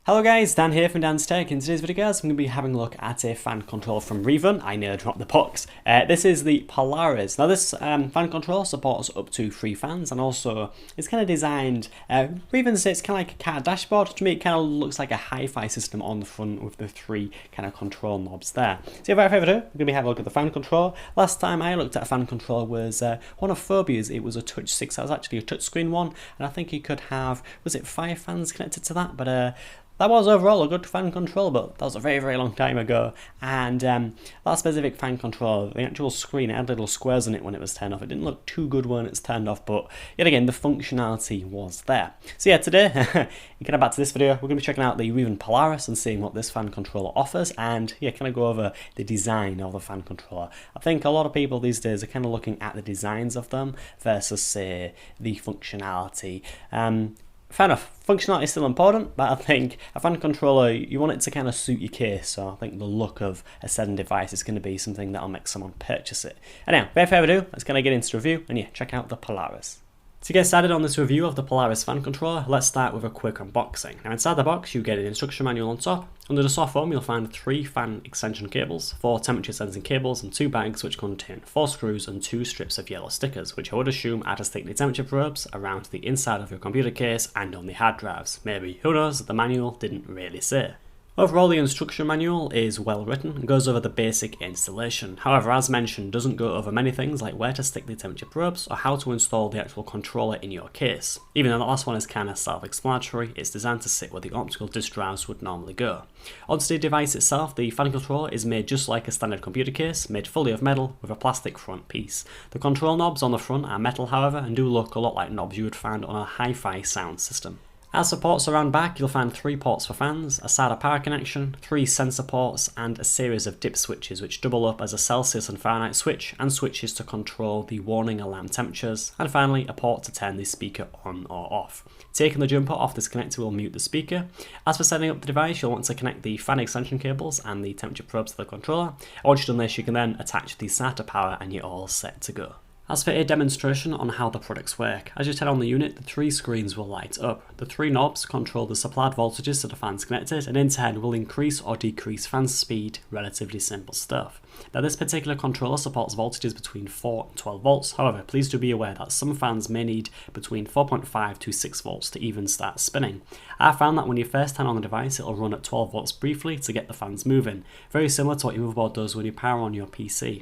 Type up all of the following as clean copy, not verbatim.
Hello guys, Dan here from Dan's Tech. In today's video guys, I'm going to be having a look at a fan controller from Reeven. I nearly dropped the box. This is the Polariz. Now this fan controller supports up to 3 fans, and also it's kind of designed, Reeven says it's kind of like a car dashboard. To me it kind of looks like a hi-fi system on the front with the 3 kind of control knobs there. So without further ado, we're going to be having a look at the fan controller. Last time I looked at a fan controller was one of Phobia's. It was a Touch 6, that was actually a touchscreen one, and I think you could have, was it 5 fans connected to that? But that was overall a good fan controller, but that was a very, very long time ago. And that specific fan controller, the actual screen, it had little squares on it when it was turned off. It didn't look too good when it's turned off, but yet again, the functionality was there. So yeah, today, getting back to this video, we're going to be checking out the Reeven Polariz and seeing what this fan controller offers, and yeah, kind of go over the design of the fan controller. I think a lot of people these days are kind of looking at the designs of them versus, say, the functionality. Fair enough, functionality is still important, but I think a fan controller, you want it to kind of suit your case, so I think the look of a certain device is going to be something that'll make someone purchase it. And now, without further ado, let's kind of get into the review, and yeah, check out the Polariz. To get started on this review of the Polariz fan controller, let's start with a quick unboxing. Now inside the box you get an instruction manual on top. Under the soft foam you'll find 3 fan extension cables, 4 temperature sensing cables and 2 bags which contain 4 screws and 2 strips of yellow stickers, which I would assume are to stick the temperature probes around the inside of your computer case and on the hard drives. Maybe, who knows, the manual didn't really say. Overall, the instruction manual is well written and goes over the basic installation. However, as mentioned, doesn't go over many things like where to stick the temperature probes or how to install the actual controller in your case. Even though the last one is kind of self-explanatory, it's designed to sit where the optical disk drives would normally go. Onto the device itself, the fan controller is made just like a standard computer case, made fully of metal with a plastic front piece. The control knobs on the front are metal, however, and do look a lot like knobs you would find on a hi-fi sound system. As for ports around back, you'll find 3 ports for fans, a SATA power connection, 3 sensor ports, and a series of dip switches which double up as a Celsius and Fahrenheit switch, and switches to control the warning alarm temperatures, and finally a port to turn the speaker on or off. Taking the jumper off this connector will mute the speaker. As for setting up the device, you'll want to connect the fan extension cables and the temperature probes to the controller. Once you've done this, you can then attach the SATA power and you're all set to go. As for a demonstration on how the products work, as you turn on the unit, the 3 screens will light up. The 3 knobs control the supplied voltages to the fans connected, and in turn will increase or decrease fan speed. Relatively simple stuff. Now this particular controller supports voltages between 4 and 12 volts, however please do be aware that some fans may need between 4.5 to 6 volts to even start spinning. I found that when you first turn on the device it'll run at 12 volts briefly to get the fans moving, very similar to what your motherboard does when you power on your PC.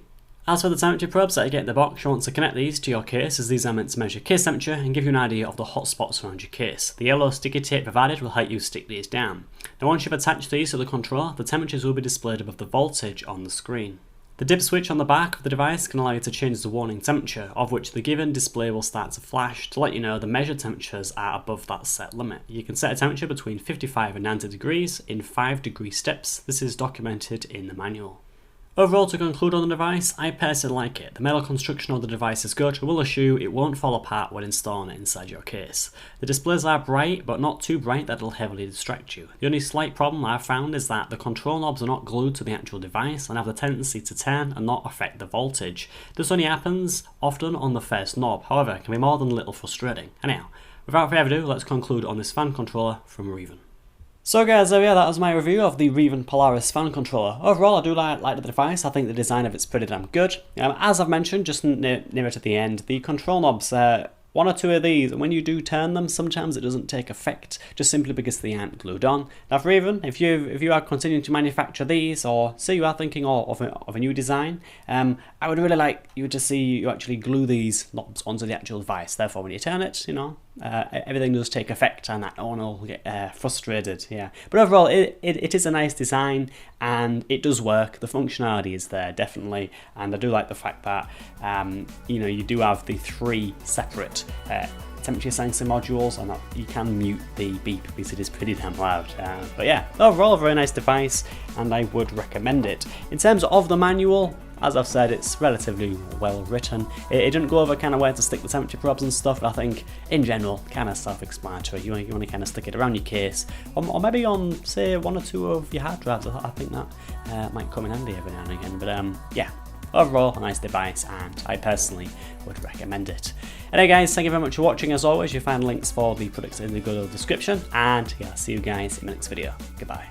As for the temperature probes that you get in the box, you want to connect these to your case, as these are meant to measure case temperature and give you an idea of the hot spots around your case. The yellow sticky tape provided will help you stick these down. Now once you've attached these to the controller, the temperatures will be displayed above the voltage on the screen. The dip switch on the back of the device can allow you to change the warning temperature, of which the given display will start to flash to let you know the measured temperatures are above that set limit. You can set a temperature between 55 and 90 degrees in 5-degree steps. This is documented in the manual. Overall, to conclude on the device, I personally like it. The metal construction of the device is good and will assure it won't fall apart when installing it inside your case. The displays are bright, but not too bright that it'll heavily distract you. The only slight problem I've found is that the control knobs are not glued to the actual device and have the tendency to turn and not affect the voltage. This only happens often on the first knob, however it can be more than a little frustrating. Anyhow, without further ado, let's conclude on this fan controller from Reeven. So guys, yeah, that was my review of the Reeven Polariz Fan Controller. Overall, I do like the device. I think the design of it's pretty damn good. As I've mentioned, just near it at the end, the control knobs, 1 or 2 of these, when you do turn them, sometimes it doesn't take effect, just simply because they aren't glued on. Now for Reeven, if you are continuing to manufacture these, or say you are thinking of a new design, I would really like you to see you actually glue these knobs onto the actual device. Therefore, when you turn it, you know, everything does take effect and that no one will get frustrated. Yeah, but overall it is a nice design and it does work. The functionality is there definitely, and I do like the fact that you know, you do have the 3 separate temperature sensing modules, and that you can mute the beep because it is pretty damn loud. But yeah, overall a very nice device and I would recommend it. In terms of the manual, as I've said, it's relatively well written. It didn't go over kind of where to stick the temperature probes and stuff, but I think in general kind of self-explanatory. You want to kind of stick it around your case, or maybe on say 1 or 2 of your hard drives. I think that might come in handy every now and again. But yeah, overall a nice device, and I personally would recommend it. Anyway guys, thank you very much for watching. As always, you'll find links for the products in the good old description, and yeah, I'll see you guys in the next video. Goodbye.